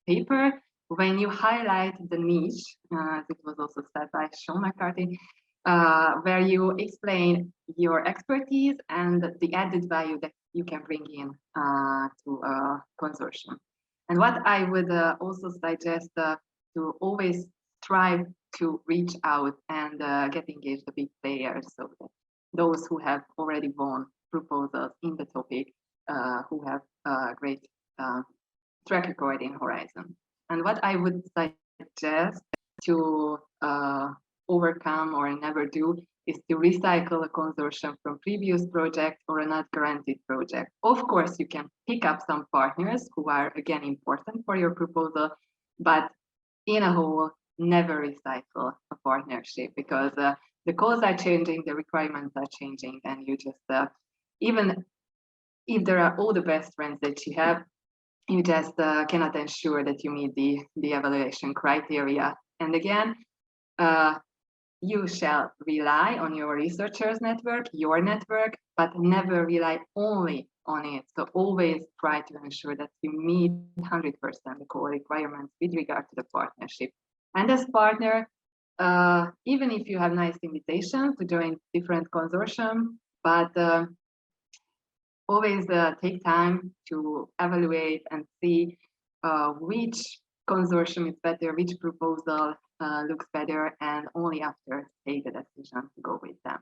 paper. When you highlight the niche, as it was also said by Sean McCarthy, where you explain your expertise and the added value that you can bring in to a consortium. And what I would also suggest to always strive to reach out and get engaged the big players, so that those who have already won proposals in the topic, who have a great track record in Horizon. And what I would suggest to overcome or never do is to recycle a consortium from previous project or a not guaranteed project. Of course, you can pick up some partners who are again important for your proposal, but in a whole, never recycle a partnership, because the goals are changing, the requirements are changing, and you just, even if there are all the best friends that you have, you just cannot ensure that you meet the evaluation criteria. And again, you shall rely on your researchers network, your network, but never rely only on it. So always try to ensure that you meet 100% the core requirements with regard to the partnership. And as partner, even if you have nice invitations to join different consortium, but always take time to evaluate and see which consortium is better, which proposal looks better, and only after take the decision to go with them.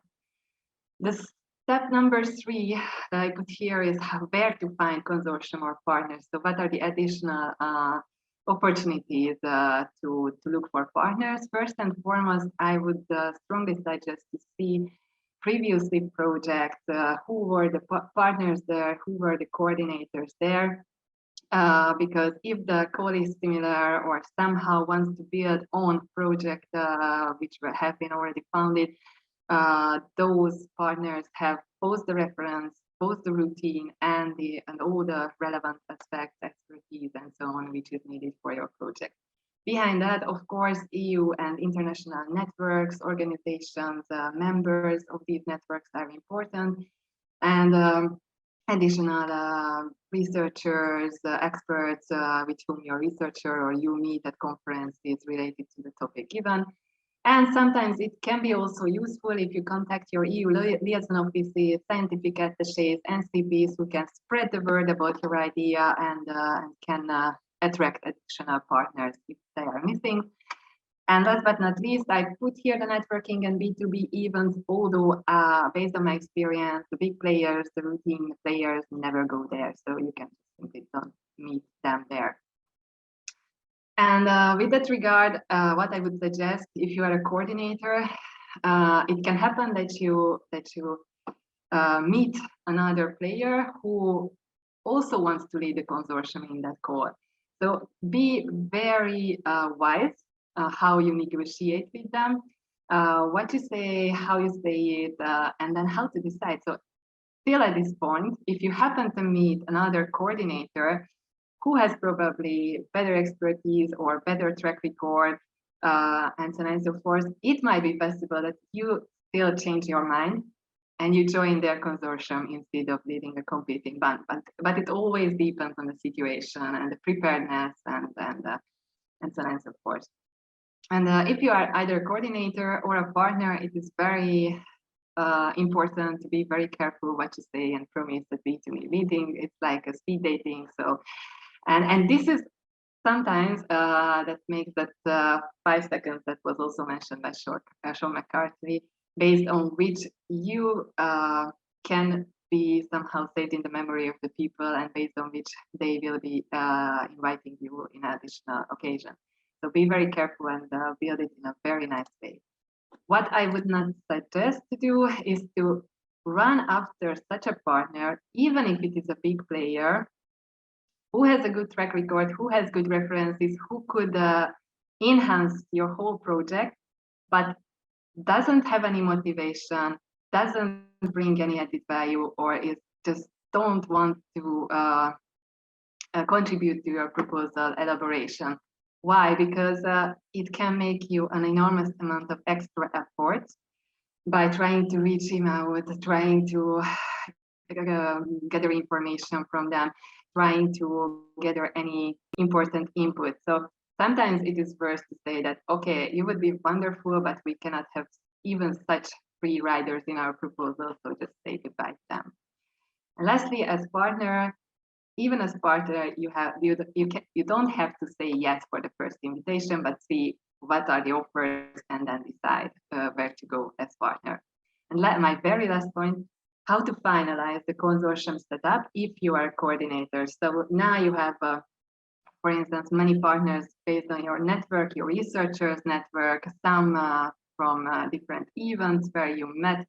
The step number 3 that I put here is where to find consortium or partners. So what are the additional opportunities to look for partners? First and foremost, I would strongly suggest to see previously projects, who were the partners there, who were the coordinators there, because if the call is similar or somehow wants to build on project which have been already founded, those partners have both the reference, both the routine, and all the relevant aspects, expertise, and so on, which is needed for your project. Behind that, of course, EU and international networks, organizations, members of these networks are important, and additional researchers, experts with whom your researcher or you meet at conferences related to the topic given. And sometimes it can be also useful if you contact your EU liaison offices, scientific attachés, NCPs who can spread the word about your idea and can attract additional partners if they are missing. And last but not least, I put here the networking and B2B events, although based on my experience, the big players, the routine players never go there. So you can simply don't meet them there. And with that regard, what I would suggest, if you are a coordinator, it can happen that you meet another player who also wants to lead the consortium in that call. So be very wise how you negotiate with them, what you say, how you say it, and then how to decide. So still at this point, if you happen to meet another coordinator who has probably better expertise or better track record, and so on and so forth, it might be possible that you still change your mind and you join their consortium instead of leading a competing band. But it always depends on the situation and the preparedness and so on and so forth. And if you are either a coordinator or a partner, it is very important to be very careful what you say and promise that B2B meeting. It's like a speed dating. So, and this is sometimes that makes that 5 seconds that was also mentioned by Sean McCarthy, based on which you can be somehow saved in the memory of the people and based on which they will be inviting you in additional occasion. So be very careful and build it in a very nice way. What I would not suggest to do is to run after such a partner, even if it is a big player, who has a good track record, who has good references, who could enhance your whole project, but doesn't have any motivation, doesn't bring any added value, or is just don't want to contribute to your proposal elaboration. Why? Because it can make you an enormous amount of extra effort by trying to reach him out, trying to gather information from them, trying to gather any important input. So sometimes it is worth to say that, okay, you would be wonderful, but we cannot have even such free riders in our proposal, so just say goodbye to them. And lastly, as partner, even as partner, you don't have to say yes for the first invitation, but see what are the offers and then decide where to go as partner. And my very last point, how to finalize the consortium setup if you are a coordinator. So now you have, for instance, many partners based on your network, your researchers network, some from different events where you met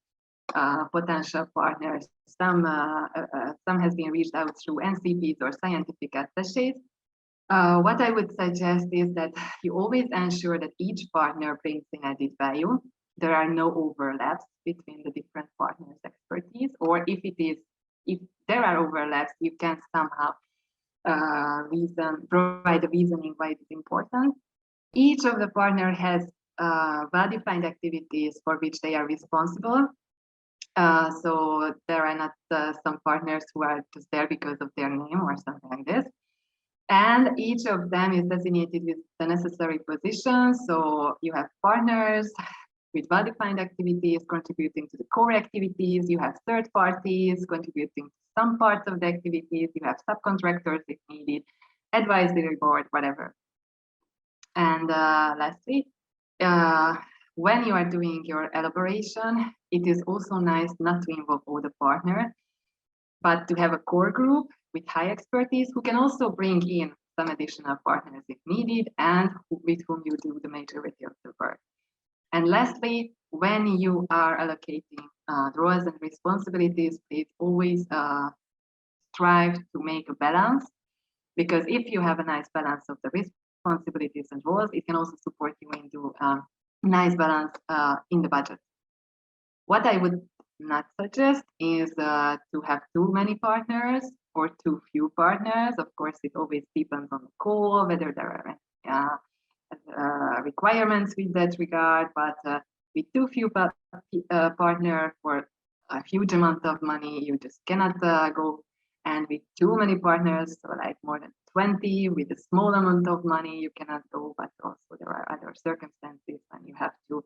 potential partners. Some has been reached out through NCPs or scientific attaches. What I would suggest is that you always ensure that each partner brings in added value. There are no overlaps between the different partners' expertise, or if there are overlaps, you can somehow provide the reasoning why it is important. Each of the partner has well-defined activities for which they are responsible. So there are not some partners who are just there because of their name or something like this. And each of them is designated with the necessary positions. So you have partners with well-defined activities contributing to the core activities. You have third parties contributing to some parts of the activities. You have subcontractors if needed, advisory board, whatever. And lastly, when you are doing your elaboration, it is also nice not to involve all the partners, but to have a core group with high expertise who can also bring in some additional partners if needed and with whom you do the majority of the work. And lastly, when you are allocating roles and responsibilities, please always strive to make a balance, because if you have a nice balance of the responsibilities and roles, it can also support you into nice balance in the budget. What I would not suggest is to have too many partners or too few partners. Of course, it always depends on the call, whether there are requirements with that regard, but with too few partners for a huge amount of money, you just cannot go. And with too many partners, so like more than 20, with a small amount of money, you cannot go, but also there are other circumstances and you have to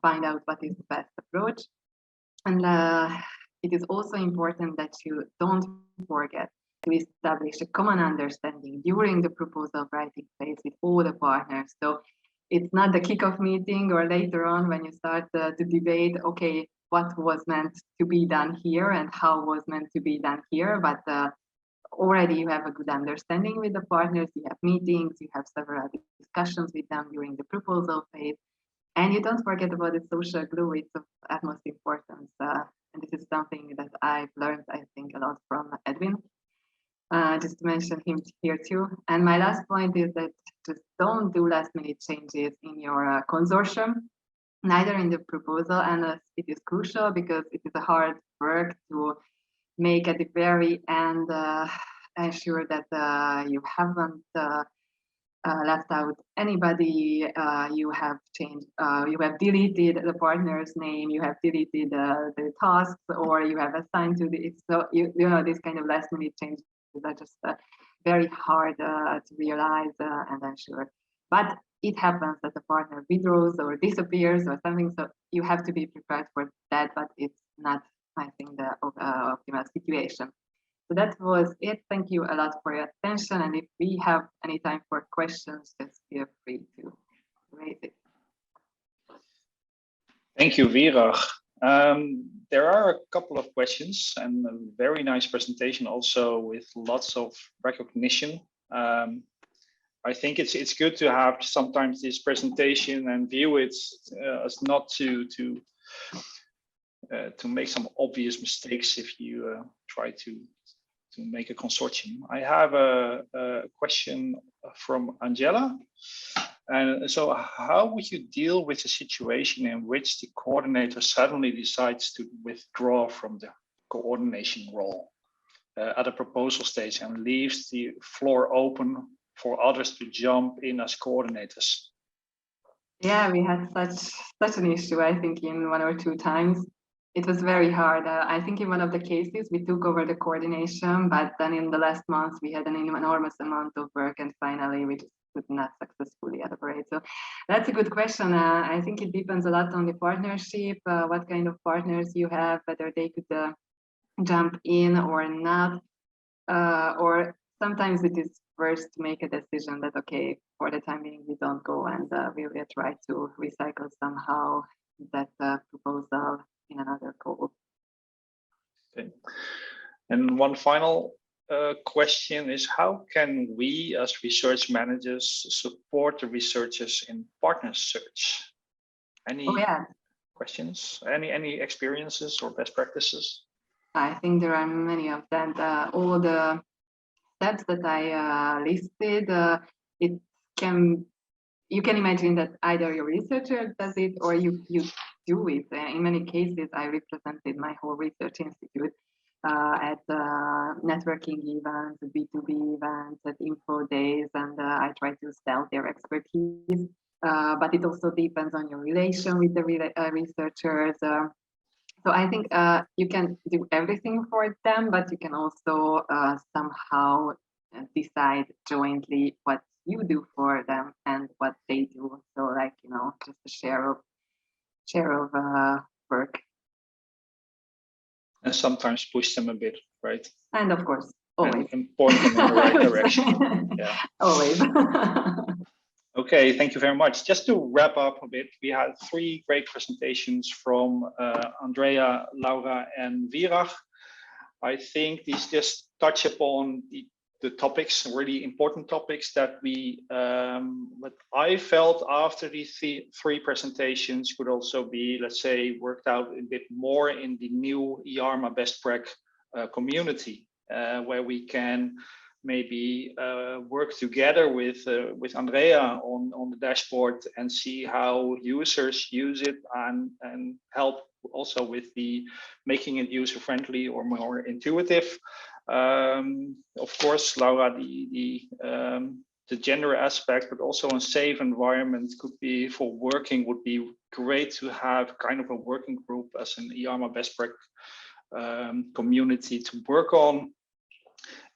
find out what is the best approach. And it is also important that you don't forget to establish a common understanding during the proposal writing phase with all the partners. So it's not the kickoff meeting or later on when you start to debate, okay, what was meant to be done here and how was meant to be done here, but already you have a good understanding with the partners, you have meetings, you have several discussions with them during the proposal phase, and you don't forget about the social glue. It's of utmost importance, and this is something that I've learned, I think, a lot from Edwin, just to mention him here too. And my last point is that just don't do last minute changes in your consortium, neither in the proposal, and it is crucial because it is a hard work to make at the very end ensure that you haven't left out anybody, you have changed, you have deleted the partner's name, you have deleted the tasks, or you have assigned to the, so you know, this kind of last minute changes are just very hard to realize and ensure. But it happens that the partner withdraws or disappears or something, so you have to be prepared for that, but it's not, I think, the optimal situation. So that was it. Thank you a lot for your attention, and if we have any time for questions, just feel free to raise it. Thank you, Virag. There are a couple of questions and a very nice presentation also with lots of recognition. I think it's good to have sometimes this presentation and view it as not to make some obvious mistakes if you try to make a consortium. I have a question from Angela. And so how would you deal with a situation in which the coordinator suddenly decides to withdraw from the coordination role at a proposal stage and leaves the floor open for others to jump in as coordinators? Yeah, we had such an issue, I think, in 1 or 2 times. It was very hard. I think in one of the cases we took over the coordination, but then in the last month we had an enormous amount of work, and finally we just could not successfully elaborate. So that's a good question. I think it depends a lot on the partnership, what kind of partners you have, whether they could jump in or not, or sometimes it is first to make a decision that, okay, for the time being we don't go, and we will try to recycle somehow that proposal in another call. Okay. And one final question is, how can we as research managers support the researchers in partner search? Any questions? Any experiences or best practices? I think there are many of them. All the steps that I listed, you can imagine that either your researcher does it or you do it. In many cases, I represented my whole research institute at networking events, B2B events, at info days, and I try to sell their expertise. But it also depends on your relation with the researchers. So I think you can do everything for them, but you can also somehow decide jointly what you do for them and what they do. So like, you know, just a share of work. And sometimes push them a bit, right? And of course, always. And point them in the right direction. Yeah. Always. Okay, thank you very much. Just to wrap up a bit, we had 3 great presentations from Andrea, Laura, and Virag. I think these just touch upon the topics, really important topics that what I felt after these 3 presentations could also be, let's say, worked out a bit more in the new EARMA BESTPRAC community, where we can maybe work together with Andrea on the dashboard and see how users use it and help also with the making it user-friendly or more intuitive. Of course, Laura, the gender aspect, but also a safe environment could be for working, would be great to have kind of a working group as an EARMA BESTPRAC community to work on.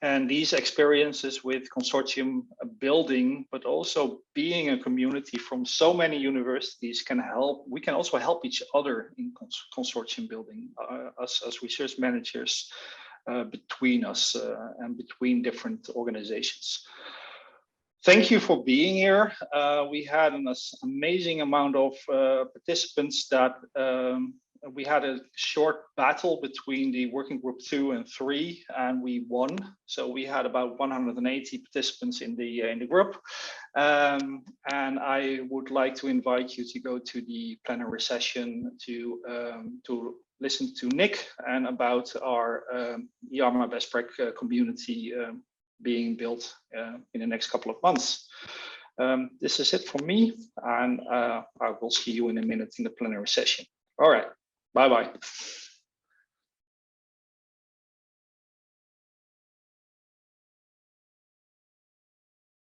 And these experiences with consortium building, but also being a community from so many universities can help. We can also help each other in consortium building, us as research managers between us and between different organizations. Thank you for being here. We had an amazing amount of participants that we had a short battle between the working group 2 and 3, and we won. So we had about 180 participants in the group. And I would like to invite you to go to the plenary session to listen to Nick and about our EARMA BESTPRAC community being built in the next couple of months. This is it from me, and I will see you in a minute in the plenary session. All right. Bye-bye.